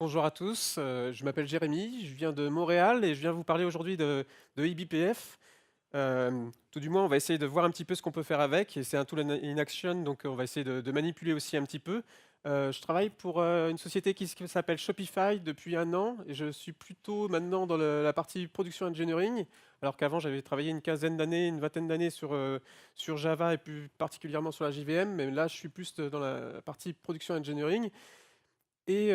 Bonjour à tous, je m'appelle Jérémy, je viens de Montréal et je viens vous parler aujourd'hui de eBPF. Tout du moins, on va essayer de voir un petit peu ce qu'on peut faire avec et c'est un tool in action, donc on va essayer de manipuler aussi un petit peu. Je travaille pour une société qui s'appelle Shopify depuis 1 an et je suis plutôt maintenant dans la partie production engineering, alors qu'avant j'avais travaillé une quinzaine d'années, une vingtaine d'années sur Java et plus particulièrement sur la JVM, mais là je suis plus dans la partie production engineering. Et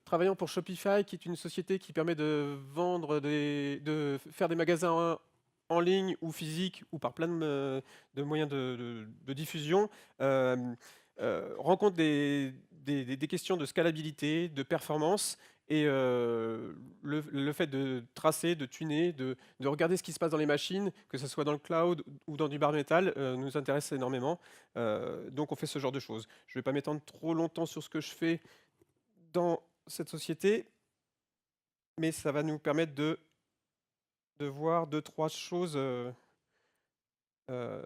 travaillant pour Shopify, qui est une société qui permet de faire des magasins en ligne ou physiques ou par plein de moyens de diffusion, hem, rencontre des questions de scalabilité, de performance et le fait de tracer, de tuner, de regarder ce qui se passe dans les machines, que ce soit dans le cloud ou dans du bare metal, nous intéresse énormément. Donc on fait ce genre de choses. Je ne vais pas m'étendre trop longtemps sur ce que je fais dans cette société, mais ça va nous permettre de voir deux trois choses,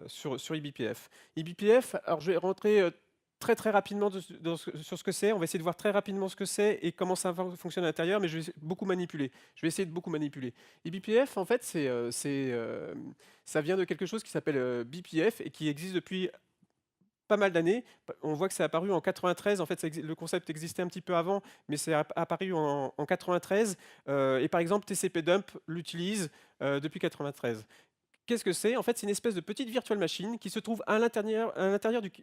sur eBPF. eBPF, alors je vais rentrer, très, très rapidement sur ce que c'est. On va essayer de voir très rapidement ce que c'est et comment ça fonctionne à l'intérieur, mais je vais beaucoup manipuler. Je vais essayer de beaucoup manipuler. eBPF, en fait, ça vient de quelque chose qui s'appelle, BPF et qui existe depuis pas mal d'années. On voit que c'est apparu en 93. En fait, le concept existait un petit peu avant, mais c'est apparu en 93. Et par exemple, TCP/Dump l'utilise depuis 93. Qu'est-ce que c'est? En fait, c'est une espèce de petite virtual machine qui se trouve à l'intérieur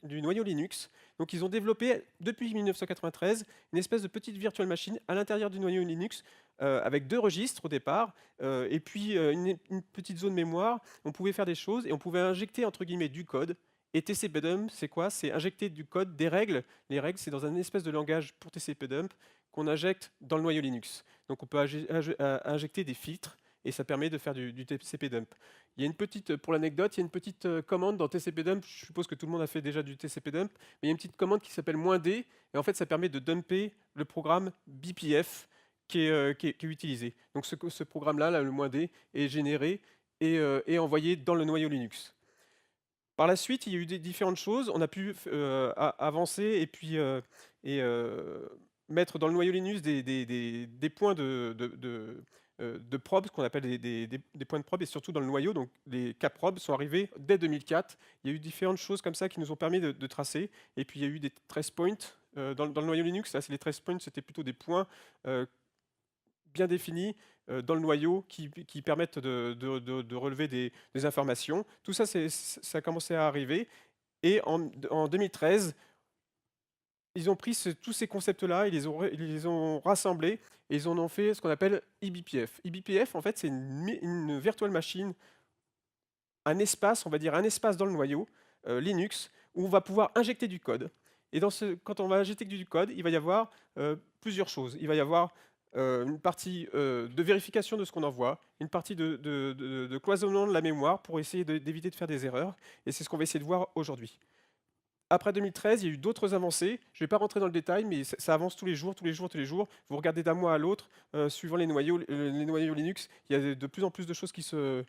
du noyau Linux. Donc, ils ont développé depuis 1993 une espèce de petite virtual machine à l'intérieur du noyau Linux avec deux registres au départ et puis une petite zone mémoire. On pouvait faire des choses et on pouvait injecter entre guillemets du code. Et TCP/Dump, c'est quoi? C'est injecter du code, des règles. Les règles, c'est dans un espèce de langage pour TCP/Dump qu'on injecte dans le noyau Linux. Donc, on peut injecter des filtres et ça permet de faire du TCP/Dump. Il y a une petite, pour l'anecdote, il y a une petite commande dans TCP/Dump. Je suppose que tout le monde a fait déjà du TCP/Dump, mais il y a une petite commande qui s'appelle "-d", et en fait, ça permet de dumper le programme BPF qui est utilisé. Donc, ce programme-là, là, le "-d", est généré et envoyé dans le noyau Linux. Par la suite, il y a eu des différentes choses. On a pu avancer et puis mettre dans le noyau Linux des points de probe, ce qu'on appelle des points de probe, et surtout dans le noyau. Donc les kprobes sont arrivés dès 2004. Il y a eu différentes choses comme ça qui nous ont permis de tracer. Et puis il y a eu des trace points dans le noyau Linux. Là, c'est les trace points, c'était plutôt des points euh, bien définis dans le noyau qui permettent de relever des informations. Tout ça, ça a commencé à arriver. Et en 2013, ils ont pris tous ces concepts-là, ils les ont rassemblés et ils en ont fait ce qu'on appelle eBPF. eBPF, en fait, c'est une virtual machine, un espace, on va dire un espace dans le noyau Linux, où on va pouvoir injecter du code. Et quand on va injecter du code, il va y avoir plusieurs choses. Il va y avoir une partie de vérification de ce qu'on envoie, une partie de cloisonnement de la mémoire pour essayer d'éviter de faire des erreurs. Et c'est ce qu'on va essayer de voir aujourd'hui. Après 2013, il y a eu d'autres avancées. Je ne vais pas rentrer dans le détail, mais ça avance tous les jours, tous les jours, tous les jours. Vous regardez d'un mois à l'autre, suivant les noyaux Linux, il y a de plus en plus de choses qui se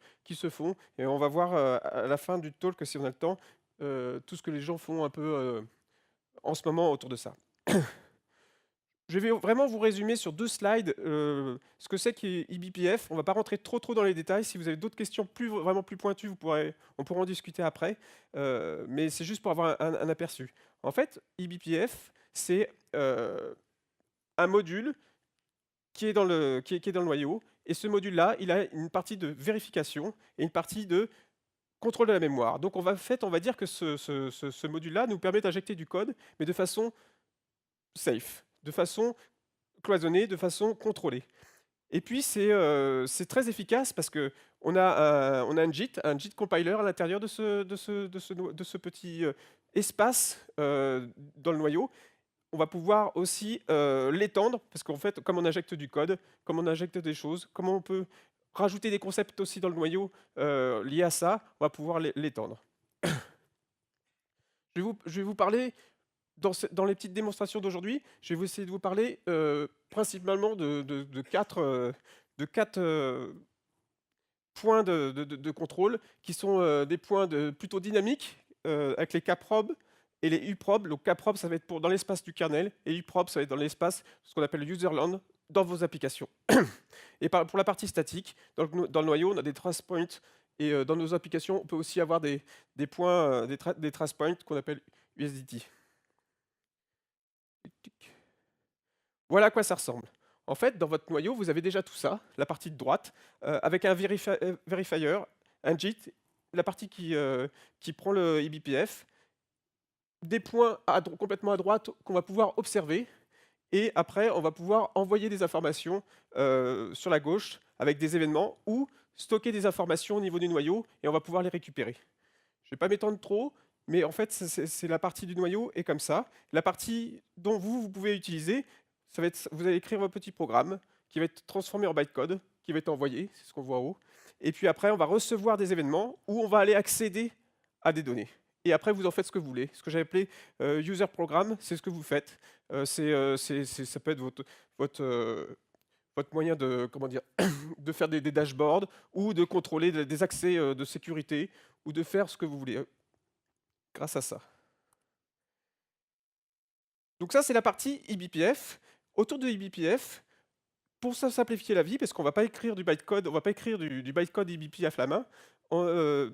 font. Et on va voir à la fin du talk, si on a le temps, tout ce que les gens font un peu en ce moment autour de ça. Je vais vraiment vous résumer sur 2 slides ce que c'est qu'eBPF. On ne va pas rentrer trop dans les détails. Si vous avez d'autres questions vraiment plus pointues, on pourra en discuter après. Mais c'est juste pour avoir un aperçu. En fait, eBPF, c'est un module qui est dans le noyau. Et ce module-là, il a une partie de vérification et une partie de contrôle de la mémoire. Donc on va dire que ce module-là nous permet d'injecter du code, mais de façon safe, de façon cloisonné, de façon contrôlée. Et puis c'est très efficace parce qu'on a un JIT compiler à l'intérieur de ce petit espace dans le noyau. On va pouvoir aussi l'étendre parce qu'en fait, comme on injecte du code, comme on injecte des choses, comment on peut rajouter des concepts aussi dans le noyau liés à ça, on va pouvoir l'étendre. Je vais vous parler dans les petites démonstrations d'aujourd'hui, je vais essayer de vous parler principalement de quatre points de contrôle qui sont des points plutôt dynamiques avec les kprobes, Et les uprob, donc kprop, ça va être dans l'espace du kernel, et uprob, ça va être dans l'espace, ce qu'on appelle le userland, dans vos applications. Et pour la partie statique, dans le noyau, on a des trace points, et dans nos applications, on peut aussi avoir des points, des trace points qu'on appelle USDT. Voilà à quoi ça ressemble. En fait, dans votre noyau, vous avez déjà tout ça, la partie de droite, avec un verifier, un JIT, la partie qui prend le eBPF, des points complètement à droite qu'on va pouvoir observer, et après, on va pouvoir envoyer des informations sur la gauche avec des événements ou stocker des informations au niveau du noyau, et on va pouvoir les récupérer. Je ne vais pas m'étendre trop, mais en fait, c'est la partie du noyau est comme ça. La partie dont vous pouvez utiliser, ça va être, vous allez écrire votre petit programme qui va être transformé en bytecode, qui va être envoyé, c'est ce qu'on voit en haut. Et puis après, on va recevoir des événements où on va aller accéder à des données. Et après, vous en faites ce que vous voulez. Ce que j'ai appelé user program, c'est ce que vous faites. Ça peut être votre moyen de, comment dire, de faire des dashboards ou de contrôler des accès de sécurité ou de faire ce que vous voulez grâce à ça. Donc ça, c'est la partie eBPF. Autour de eBPF, pour simplifier la vie, parce qu'on ne va pas écrire du bytecode, on va pas écrire du bytecode eBPF à la main, il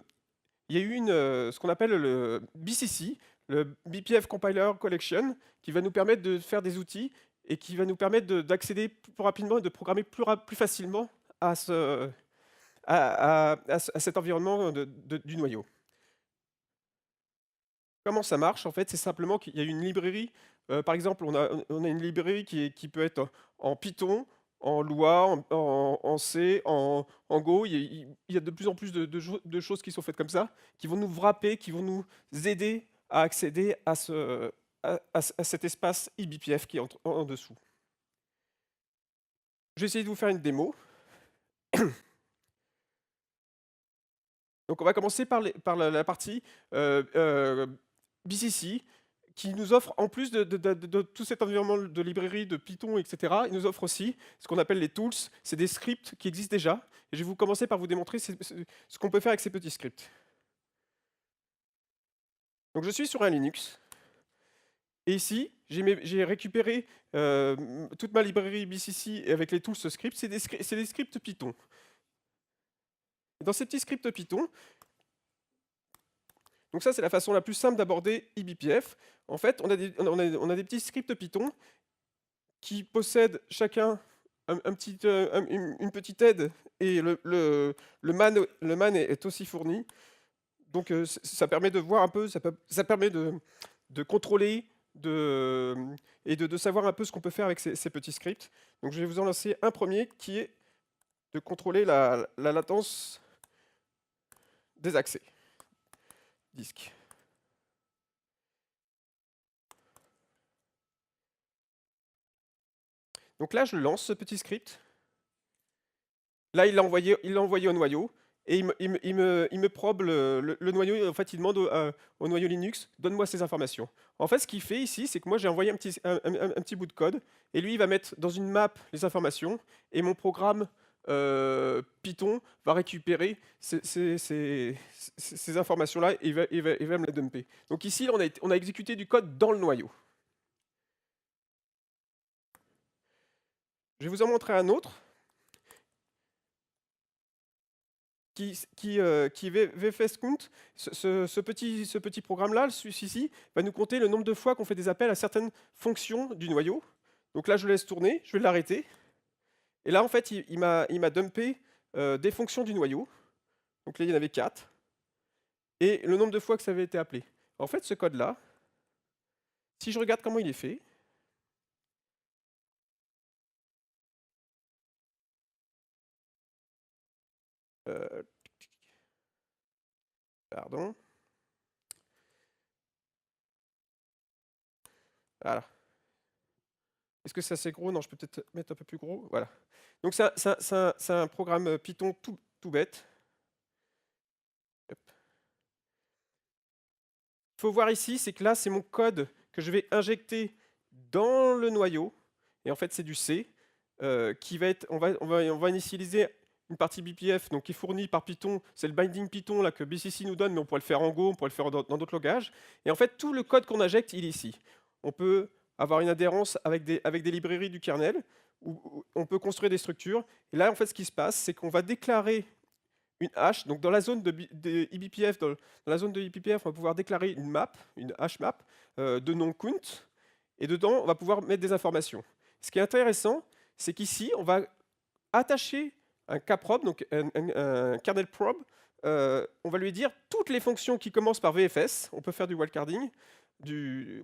y a eu ce qu'on appelle le BCC, le BPF Compiler Collection, qui va nous permettre de faire des outils et qui va nous permettre d'accéder plus rapidement et de programmer plus facilement à cet environnement du noyau. Comment ça marche? En fait, c'est simplement qu'il y a une librairie. Par exemple, on a une librairie qui peut être en Python, en Lua, en C, en Go. Il y a de plus en plus de choses qui sont faites comme ça, qui vont nous wrapper, qui vont nous aider à accéder à cet espace eBPF qui est en dessous. Je vais essayer de vous faire une démo. Donc on va commencer par la partie BCC, qui nous offre, en plus de tout cet environnement de librairie, de Python, etc., il nous offre aussi ce qu'on appelle les tools. C'est des scripts qui existent déjà. Et je vais commencer par vous démontrer ce qu'on peut faire avec ces petits scripts. Donc je suis sur un Linux. Et ici, j'ai récupéré toute ma librairie BCC avec les tools scripts. C'est des scripts Python. Dans ces petits scripts Python, donc ça, c'est la façon la plus simple d'aborder eBPF. En fait, on a des petits scripts Python qui possèdent chacun une petite aide, et le man est aussi fourni. Donc ça permet de voir un peu, ça permet de contrôler et de savoir un peu ce qu'on peut faire avec ces petits scripts. Donc je vais vous en lancer un premier qui est de contrôler la latence des accès disque. Donc là, je lance ce petit script. Là, il l'a envoyé au noyau, et il me probe le noyau. En fait, il demande au noyau Linux, donne-moi ces informations. En fait, ce qu'il fait ici, c'est que moi, j'ai envoyé un petit bout de code, et lui, il va mettre dans une map les informations, et mon programme Python va récupérer ces informations-là, et il va me les dumper. Donc ici, on a exécuté du code dans le noyau. Je vais vous en montrer un autre qui vfscount. Ce petit programme-là, celui-ci, va nous compter le nombre de fois qu'on fait des appels à certaines fonctions du noyau. Donc là, je le laisse tourner, je vais l'arrêter. Et là, en fait, il m'a dumpé des fonctions du noyau. Donc là, il y en avait 4. Et le nombre de fois que ça avait été appelé. En fait, ce code-là, si je regarde comment il est fait, pardon. Voilà. Est-ce que c'est assez gros? Non, je peux peut-être mettre un peu plus gros. Voilà. Donc c'est un programme Python tout bête. Il faut voir ici, c'est que là, c'est mon code que je vais injecter dans le noyau. Et en fait, c'est du C qui va être. On va initialiser une partie BPF donc, qui est fournie par Python, c'est le binding Python là, que BCC nous donne, mais on pourrait le faire en Go, on pourrait le faire dans d'autres langages. Et en fait, tout le code qu'on injecte, il est ici. On peut avoir une adhérence avec des librairies du kernel, où on peut construire des structures. Et là, en fait, ce qui se passe, c'est qu'on va déclarer une hash. Donc, dans la zone de eBPF, dans la zone de eBPF, on va pouvoir déclarer une map, une hash map de nom count. Et dedans, on va pouvoir mettre des informations. Ce qui est intéressant, c'est qu'ici, on va attacher un kprobe, donc un kernel probe. On va lui dire toutes les fonctions qui commencent par VFS. On peut faire du wildcarding. Tu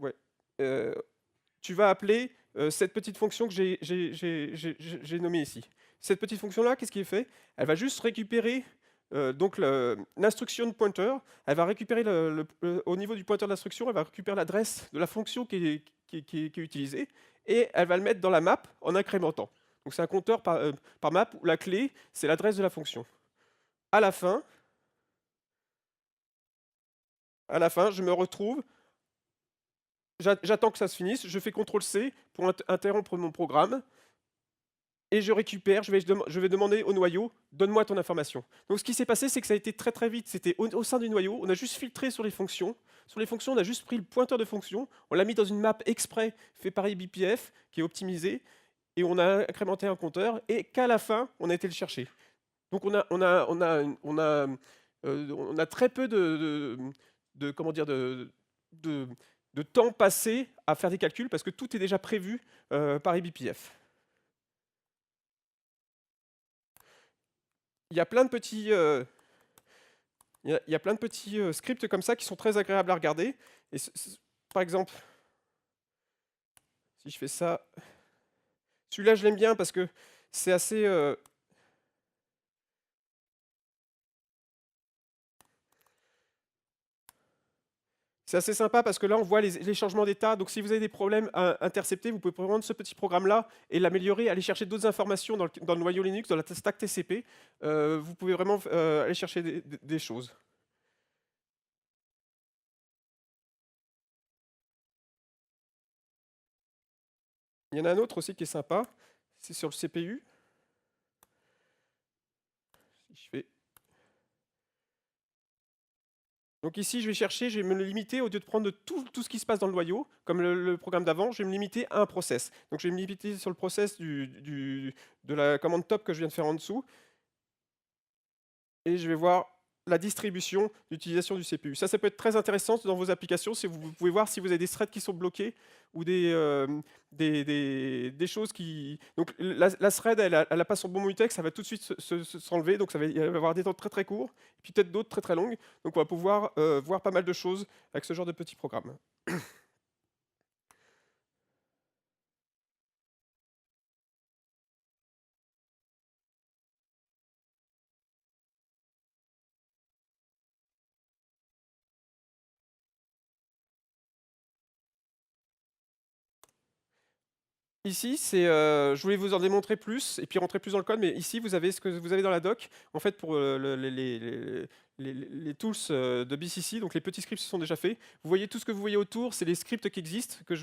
vas appeler cette petite fonction que j'ai nommée ici. Cette petite fonction-là, qu'est-ce qui est fait? Elle va juste récupérer donc l'instruction pointer. Elle va récupérer au niveau du pointeur d'instruction, elle va récupérer l'adresse de la fonction qui est utilisée et elle va le mettre dans la map en incrémentant. Donc c'est un compteur par map où la clé, c'est l'adresse de la fonction. À la fin, je me retrouve, j'attends que ça se finisse, je fais CTRL-C pour interrompre mon programme, et je récupère, je vais demander au noyau, donne-moi ton information. Donc ce qui s'est passé, c'est que ça a été très très vite, c'était au sein du noyau, on a juste filtré sur les fonctions. Sur les fonctions, on a juste pris le pointeur de fonction, on l'a mis dans une map exprès fait par eBPF, qui est optimisée, et on a incrémenté un compteur, et qu'à la fin, on a été le chercher. Donc on a très peu comment dire, de temps passé à faire des calculs, parce que tout est déjà prévu par eBPF. Il y a plein de petits, scripts comme ça qui sont très agréables à regarder. Et par exemple, si je fais ça, celui-là je l'aime bien parce que c'est assez, sympa parce que là on voit les changements d'état. Donc si vous avez des problèmes à intercepter, vous pouvez prendre ce petit programme-là et l'améliorer, aller chercher d'autres informations dans le noyau Linux, dans la stack TCP. Vous pouvez vraiment aller chercher des choses. Il y en a un autre aussi qui est sympa, c'est sur le CPU. Si je fais... Donc ici, je vais chercher, je vais me limiter, au lieu de prendre tout ce qui se passe dans le noyau, comme le programme d'avant, je vais me limiter à un process. Donc je vais me limiter sur le process de la commande top que je viens de faire en dessous. Et je vais voir la distribution d'utilisation du CPU. Ça peut être très intéressant dans vos applications. Si vous pouvez voir si vous avez des threads qui sont bloqués ou des choses qui... Donc la thread, elle n'a pas son bon mutex, ça va tout de suite s'enlever. Donc il va y avoir des temps très très courts, et puis peut-être d'autres très très longues. Donc on va pouvoir voir pas mal de choses avec ce genre de petits programmes. Ici, je voulais vous en démontrer plus et puis rentrer plus dans le code, mais ici, vous avez ce que vous avez dans la doc. En fait, pour les tools de BCC, donc les petits scripts sont déjà faits. Vous voyez tout ce que vous voyez autour, c'est les scripts qui existent, que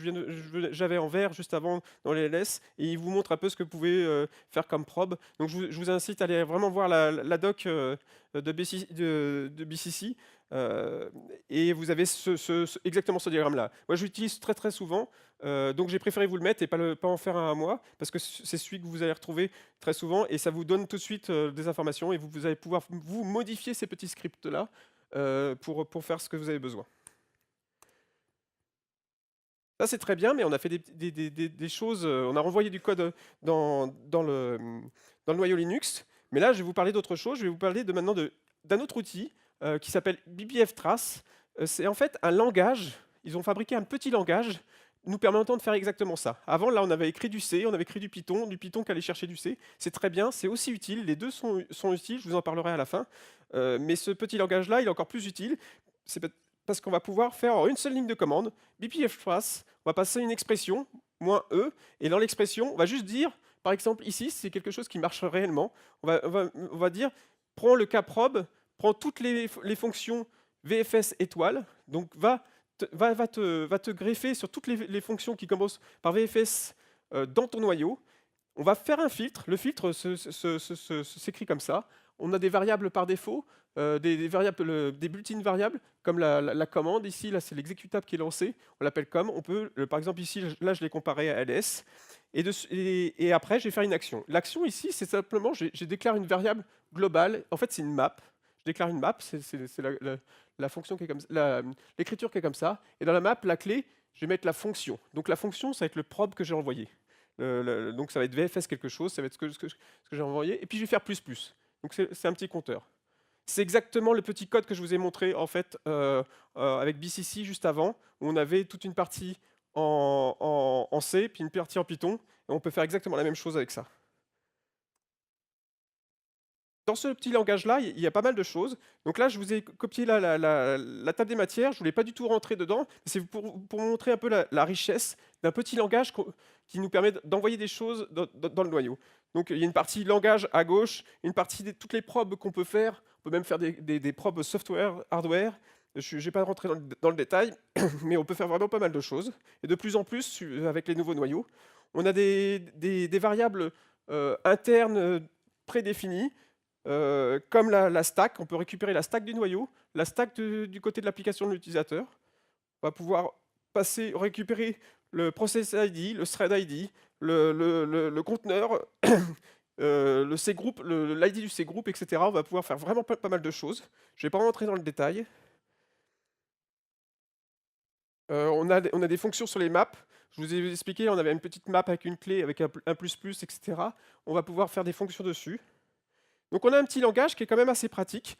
j'avais en vert juste avant dans les LS, et ils vous montrent un peu ce que vous pouvez faire comme probe. Donc je vous incite à aller vraiment voir la doc de BCC. Et vous avez exactement ce diagramme-là. Moi, je l'utilise très très souvent, donc j'ai préféré vous le mettre et pas en faire un à moi, parce que c'est celui que vous allez retrouver très souvent, et ça vous donne tout de suite des informations, et vous allez pouvoir vous modifier ces petits scripts-là pour faire ce que vous avez besoin. Ça, c'est très bien, mais on a fait des choses, on a renvoyé du code dans le noyau Linux, mais là, je vais vous parler d'autre chose, je vais vous parler maintenant d'un autre outil qui s'appelle BPF Trace. C'est en fait un langage, ils ont fabriqué un petit langage nous permettant de faire exactement ça. Avant, là, on avait écrit du C, on avait écrit du Python qui allait chercher du C. C'est très bien, c'est aussi utile, les deux sont utiles, je vous en parlerai à la fin. Mais ce petit langage-là, il est encore plus utile, c'est parce qu'on va pouvoir faire en une seule ligne de commande, BPF Trace, on va passer une expression, -e, et dans l'expression, on va juste dire, par exemple, ici, c'est quelque chose qui marche réellement, on va dire, prends le kprobe, prends toutes les fonctions VFS étoile, donc va te greffer sur toutes les fonctions qui commencent par VFS dans ton noyau. On va faire un filtre. Le filtre s'écrit comme ça. On a des variables par défaut, des variables, des built-in variables, comme la commande ici. Là, c'est l'exécutable qui est lancé. On l'appelle comme. On peut, par exemple, ici, là, je l'ai comparé à ls. Et après, je vais faire une action. L'action ici, c'est simplement, je déclare une variable globale. En fait, c'est une map. Je déclare une map. C'est la fonction qui est comme ça, l'écriture qui est comme ça. Et dans la map, la clé, je vais mettre la fonction. Donc la fonction, ça va être le probe que j'ai envoyé. Donc ça va être VFS quelque chose, ça va être ce que j'ai envoyé, et puis je vais faire plus plus. Donc c'est un petit compteur. C'est exactement le petit code que je vous ai montré en fait avec BCC juste avant, où on avait toute une partie en C, puis une partie en Python, et on peut faire exactement la même chose avec ça. Dans ce petit langage-là, il y a pas mal de choses. Donc là, je vous ai copié la table des matières. Je ne voulais pas du tout rentrer dedans. C'est pour montrer un peu la richesse d'un petit langage qui nous permet d'envoyer des choses dans le noyau. Donc il y a une partie langage à gauche, une partie de toutes les probes qu'on peut faire. On peut même faire des probes software, hardware. Je ne vais pas rentrer dans le détail, mais on peut faire vraiment pas mal de choses. Et de plus en plus, avec les nouveaux noyaux, on a des variables internes prédéfinies comme la stack, on peut récupérer la stack du noyau, la stack du côté de l'application de l'utilisateur. On va pouvoir récupérer le process ID, le thread ID, le conteneur, le cgroup, l'ID du cgroup, etc. On va pouvoir faire vraiment pas mal de choses. Je ne vais pas rentrer dans le détail. On a des fonctions sur les maps. Je vous ai expliqué, on avait une petite map avec une clé, avec un plus plus, etc. On va pouvoir faire des fonctions dessus. Donc on a un petit langage qui est quand même assez pratique,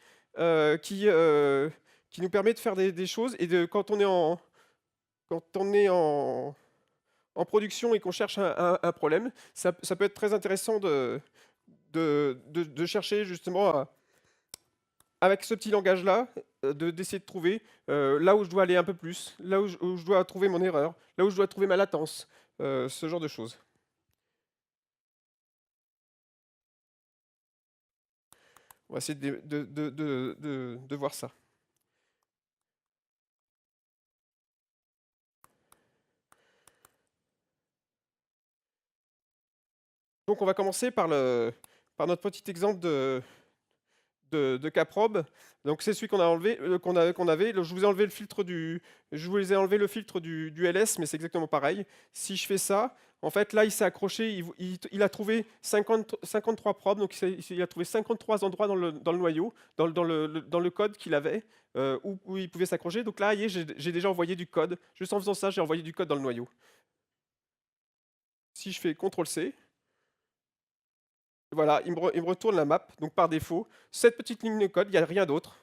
qui nous permet de faire des choses, et quand on est en production et qu'on cherche un problème, ça peut être très intéressant de chercher justement, avec ce petit langage-là, d'essayer de trouver là où je dois aller un peu plus, là où je dois trouver mon erreur, là où je dois trouver ma latence, ce genre de choses. On va essayer de voir ça. Donc on va commencer par notre petit exemple de Caprobe. Donc c'est celui qu'on a enlevé, qu'on avait. Je vous ai enlevé le filtre je vous ai enlevé le filtre du LS, mais c'est exactement pareil. Si je fais ça, en fait là il s'est accroché, il a trouvé 53 probes, donc il a trouvé 53 endroits dans le noyau, dans le code qu'il avait, où il pouvait s'accrocher. Donc là, j'ai déjà envoyé du code. Juste en faisant ça, j'ai envoyé du code dans le noyau. Si je fais CTRL-C, voilà, il me retourne la map, donc par défaut. Cette petite ligne de code, il n'y a rien d'autre.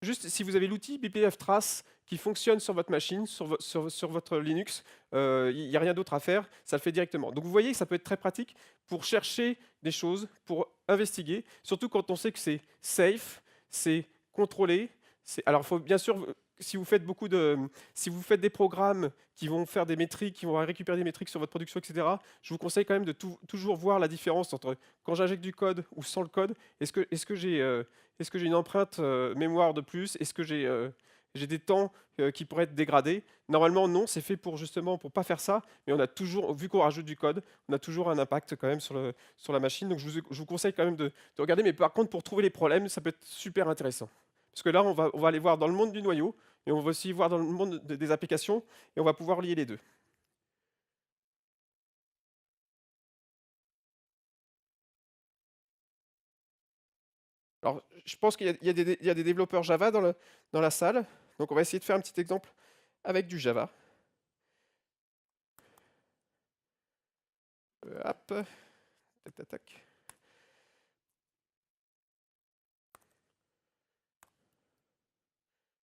Juste, si vous avez l'outil BPF Trace qui fonctionne sur votre machine, sur votre Linux, il n'y a rien d'autre à faire, ça le fait directement. Donc vous voyez que ça peut être très pratique pour chercher des choses, pour investiguer, surtout quand on sait que c'est safe, c'est contrôlé. Alors, il faut bien sûr, si vous faites si vous faites des programmes qui vont faire des métriques, qui vont récupérer des métriques sur votre production, etc., je vous conseille quand même de toujours voir la différence entre quand j'injecte du code ou sans le code. Est-ce que j'ai une empreinte mémoire de plus? Est-ce que j'ai des temps qui pourraient être dégradés? Normalement, non, c'est fait pour justement pour pas faire ça, mais on a toujours, vu qu'on rajoute du code, on a toujours un impact quand même sur la machine. Donc je vous conseille quand même de regarder, mais par contre, pour trouver les problèmes, ça peut être super intéressant. Parce que là, on va aller voir dans le monde du noyau, et on va aussi voir dans le monde des applications, et on va pouvoir lier les deux. Alors, je pense qu'il y a des développeurs Java dans la salle, donc on va essayer de faire un petit exemple avec du Java. Hop, tac, tac, tac.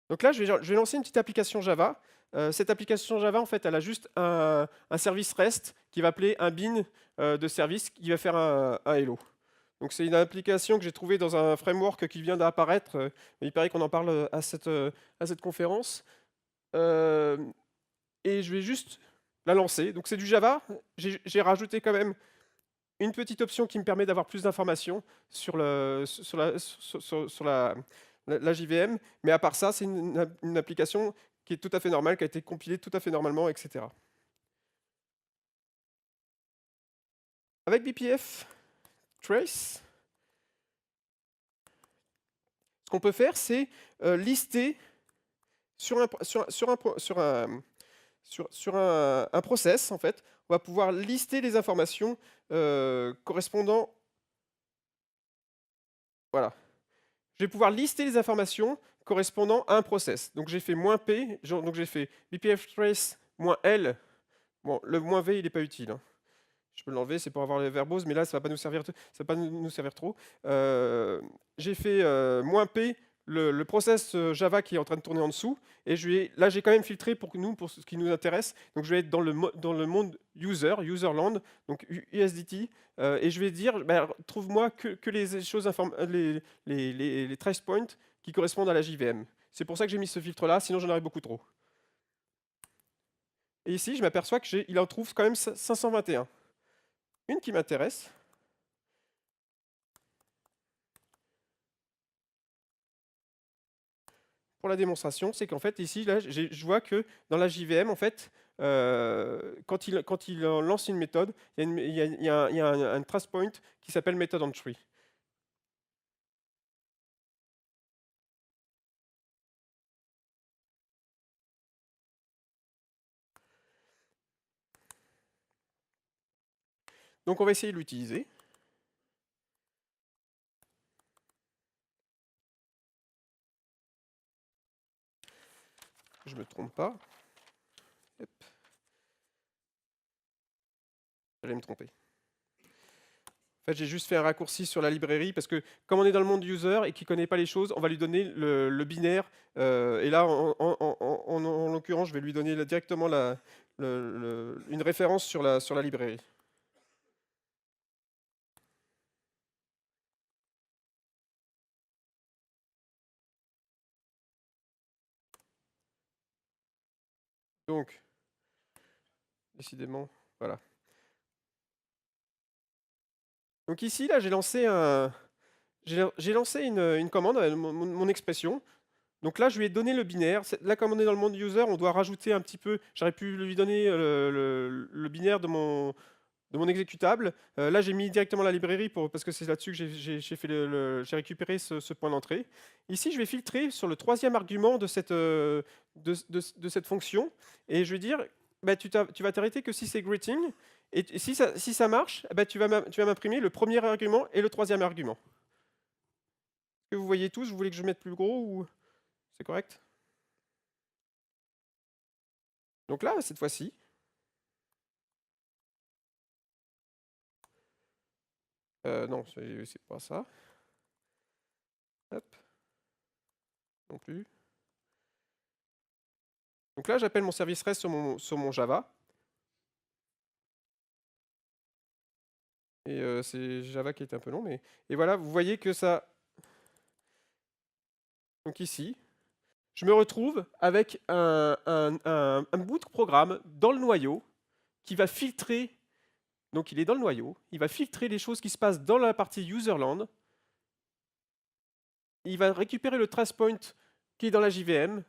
Donc là, je vais lancer une petite application Java. Cette application Java, en fait, elle a juste un service REST qui va appeler un bin de service qui va faire un hello. Donc c'est une application que j'ai trouvée dans un framework qui vient d'apparaître. Il paraît qu'on en parle à cette conférence. Et je vais juste la lancer. Donc c'est du Java. J'ai rajouté quand même une petite option qui me permet d'avoir plus d'informations sur la JVM. Mais à part ça, c'est une application qui est tout à fait normale, qui a été compilée tout à fait normalement, etc. avec BPF trace, ce qu'on peut faire, c'est lister sur un process, en fait, on va pouvoir lister les informations correspondant. Voilà. Je vais pouvoir lister les informations correspondant à un process. Donc j'ai fait -p, donc j'ai fait bpf trace -l. Bon, le -v, il n'est pas utile, hein. Je peux l'enlever, c'est pour avoir les verbose, mais là, ça ne va pas nous servir, ça va pas nous servir trop. J'ai fait -p, le process Java qui est en train de tourner en dessous, et là, j'ai quand même filtré pour ce qui nous intéresse. Donc, je vais être dans le monde userland, donc USDT, et je vais dire, bah, trouve-moi que les choses les trace points qui correspondent à la JVM. C'est pour ça que j'ai mis ce filtre-là, sinon j'en aurais beaucoup trop. Et ici, je m'aperçois qu'il en trouve quand même 521. Une qui m'intéresse. Pour la démonstration, c'est qu'en fait, ici, là, je vois que dans la JVM, en fait, quand il lance une méthode, il y a un trace point qui s'appelle method entry. Donc, on va essayer de l'utiliser. Je ne me trompe pas. Hop. J'allais me tromper. En fait, j'ai juste fait un raccourci sur la librairie parce que comme on est dans le monde user et qu'il ne connaît pas les choses, on va lui donner le binaire. Et là, en l'occurrence, je vais lui donner directement une référence sur la librairie. Donc, décidément, voilà. Donc ici, là, j'ai lancé une commande, mon expression. Donc là, je lui ai donné le binaire. Là, comme on est dans le monde user, on doit rajouter un petit peu. J'aurais pu lui donner le binaire de mon exécutable. Là, j'ai mis directement la librairie parce que c'est là-dessus que j'ai récupéré ce point d'entrée. Ici, je vais filtrer sur le troisième argument de cette fonction. Et je vais dire, bah, tu vas t'arrêter que si c'est greeting. Et si ça marche, bah, tu vas m'imprimer le premier argument et le troisième argument. Est-ce que vous voyez tous? Vous voulez que je mette plus gros ou c'est correct? Donc là, cette fois-ci, non, c'est pas ça. Hop. Non plus. Donc là, j'appelle mon service REST sur mon Java. Et c'est Java qui est un peu long, mais... Et voilà, vous voyez que ça... Donc ici, je me retrouve avec un bout de programme dans le noyau qui va filtrer... Donc il est dans le noyau, il va filtrer les choses qui se passent dans la partie userland. Il va récupérer le trace point qui est dans la JVM.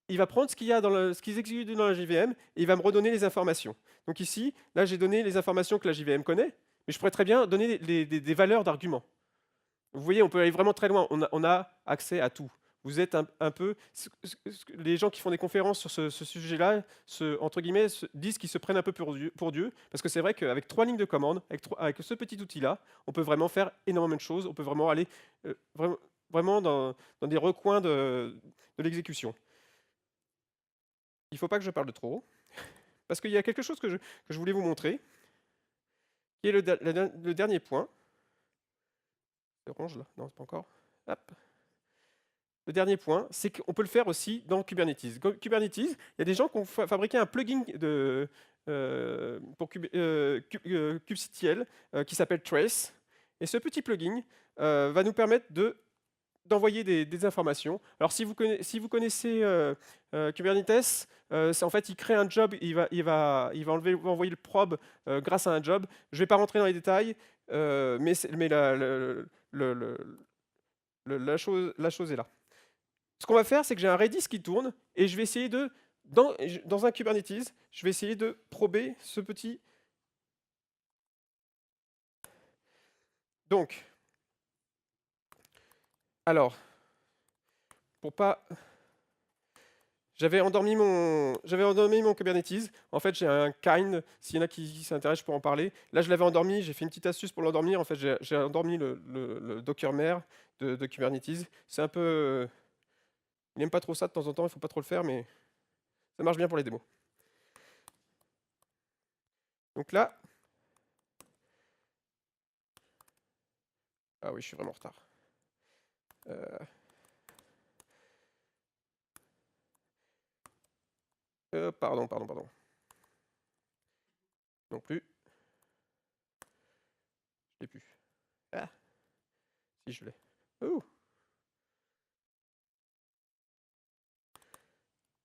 Il va prendre ce qu'il y a ce qui exécute dans la JVM et il va me redonner les informations. Donc ici, là j'ai donné les informations que la JVM connaît, mais je pourrais très bien donner des valeurs d'arguments. Vous voyez, on peut aller vraiment très loin. On a accès à tout. Vous êtes un peu... Les gens qui font des conférences sur ce sujet-là, entre guillemets, disent qu'ils se prennent un peu pour Dieu, parce que c'est vrai qu'avec 3 lignes de commande, avec ce petit outil-là, on peut vraiment faire énormément de choses. On peut vraiment aller vraiment dans des recoins de l'exécution. Il ne faut pas que je parle de trop, parce qu'il y a quelque chose que je voulais vous montrer, qui est le dernier point. Orange là? Non, c'est pas encore. Hop. Le dernier point, c'est qu'on peut le faire aussi dans Kubernetes. Kubernetes, il y a des gens qui ont fabriqué un plugin pour kubectl qui s'appelle Trace. Et ce petit plugin va nous permettre d'envoyer des informations. Alors si vous connaissez Kubernetes, en fait il crée un job, il va envoyer le probe grâce à un job. Je ne vais pas rentrer dans les détails, mais la chose est là. Ce qu'on va faire, c'est que j'ai un Redis qui tourne et je vais essayer dans un Kubernetes, je vais essayer de prober ce petit Donc, alors, pour pas... J'avais endormi mon Kubernetes. En fait, j'ai un kind. S'il y en a qui s'intéressent, je peux en parler. Là, je l'avais endormi. J'ai fait une petite astuce pour l'endormir. En fait, j'ai endormi le Docker mare de Kubernetes. C'est un peu... il n'aime pas trop ça de temps en temps. Il ne faut pas trop le faire, mais ça marche bien pour les démos. Donc là... ah oui, je suis vraiment en retard. Pardon. Non plus. Je l'ai plus. Ah, si je l'ai. Oh.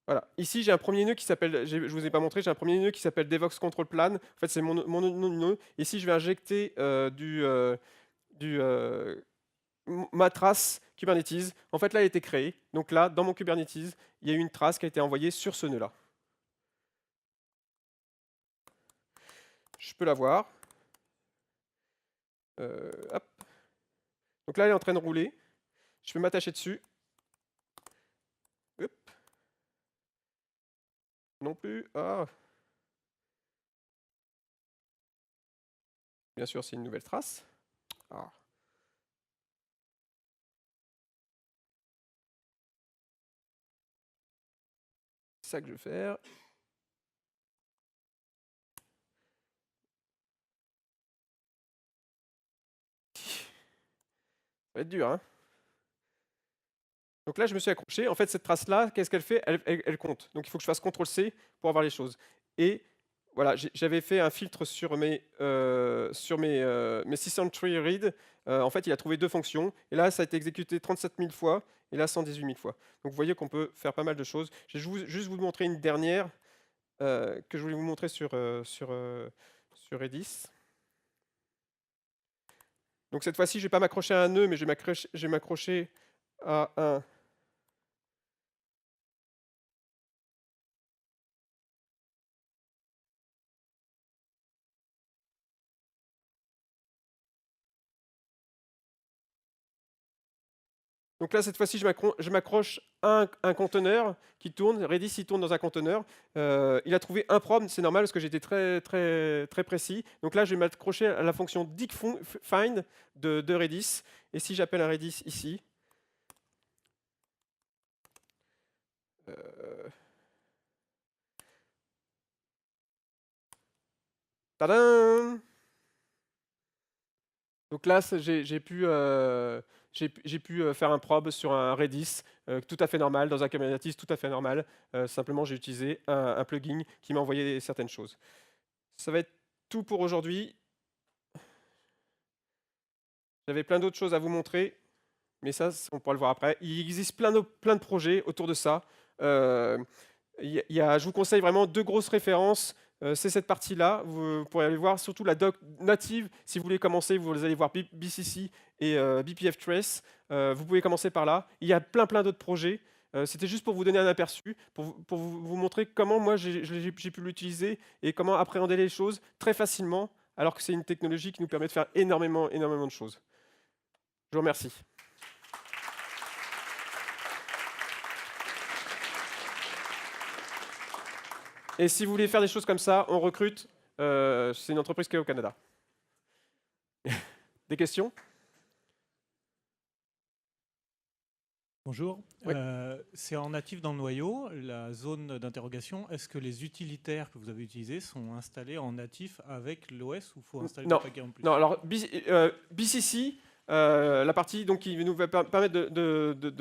Voilà. Ici, j'ai un premier nœud qui s'appelle, je ne vous ai pas montré, j'ai un premier nœud qui s'appelle Devox Control Plan. En fait, c'est mon nœud. Ici, je vais injecter ma trace Kubernetes. En fait, là, elle a été créée. Donc là, dans mon Kubernetes, il y a eu une trace qui a été envoyée sur ce nœud-là. Je peux la voir. Hop. Donc là, elle est en train de rouler. Je peux m'attacher dessus. Hop. Non plus. Ah. Bien sûr, c'est une nouvelle trace. Ah. C'est ça que je vais faire. Ça va être dur, hein. Donc là, je me suis accroché. En fait, cette trace-là, qu'est-ce qu'elle fait? Elle compte. Donc il faut que je fasse CTRL-C pour avoir les choses. Et voilà, j'avais fait un filtre sur mes 603 read. En fait, il a trouvé deux fonctions. Et là, ça a été exécuté 37 000 fois. Et là, 118 000 fois. Donc vous voyez qu'on peut faire pas mal de choses. Je vais juste vous montrer une dernière que je voulais vous montrer sur Redis. Donc cette fois-ci, je ne vais pas m'accrocher à un nœud, mais je vais m'accrocher à un... Donc là, cette fois-ci, je m'accroche à un conteneur qui tourne. Redis, il tourne dans un conteneur. Il a trouvé un probe, c'est normal parce que j'étais très précis. Donc là, je vais m'accrocher à la fonction dict-find de Redis. Et si j'appelle un Redis ici, tadam! Donc là, j'ai pu faire un probe sur un Redis tout à fait normal, dans un Kubernetes tout à fait normal. Simplement, j'ai utilisé un plugin qui m'a envoyé certaines choses. Ça va être tout pour aujourd'hui. J'avais plein d'autres choses à vous montrer, mais ça, on pourra le voir après. Il existe plein de projets autour de ça. Je vous conseille vraiment deux grosses références. C'est cette partie-là. Vous pourrez aller voir surtout la doc native. Si vous voulez commencer, vous allez voir BCC et BPF Trace. Vous pouvez commencer par là. Il y a plein d'autres projets. C'était juste pour vous donner un aperçu, pour vous montrer comment moi j'ai pu l'utiliser et comment appréhender les choses très facilement, alors que c'est une technologie qui nous permet de faire énormément de choses. Je vous remercie. Et si vous voulez faire des choses comme ça, on recrute. C'est une entreprise qui est au Canada. Des questions? Bonjour. Oui. C'est en natif dans le noyau, la zone d'interrogation. Est-ce que les utilitaires que vous avez utilisés sont installés en natif avec l'OS ou faut installer des paquets en plus? Non, alors BCC, la partie donc, qui nous va permettre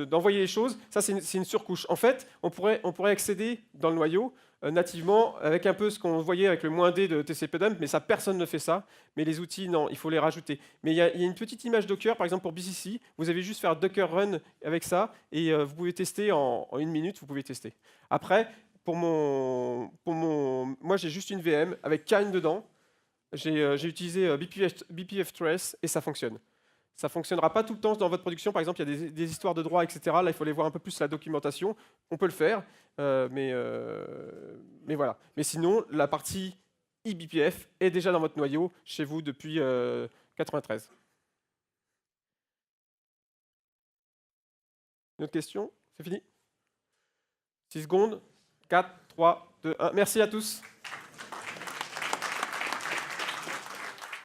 d'envoyer les choses, ça c'est une surcouche. En fait, on pourrait accéder dans le noyau nativement avec un peu ce qu'on voyait avec le -d de TCP-dump, mais ça, personne ne fait ça. Mais les outils, non, il faut les rajouter. Mais il y a une petite image Docker, par exemple pour BCC, vous avez juste faire Docker run avec ça, et vous pouvez tester en une minute, vous pouvez tester. Après, moi j'ai juste une VM avec Kine dedans. J'ai utilisé BPF Trace et ça fonctionne. Ça ne fonctionnera pas tout le temps dans votre production. Par exemple, il y a des histoires de droit, etc. Là, il faut aller voir un peu plus la documentation. On peut le faire, mais voilà. Mais sinon, la partie eBPF est déjà dans votre noyau chez vous depuis 93. Une autre question? C'est fini? 6 secondes. 4, 3, 2, 1. Merci à tous.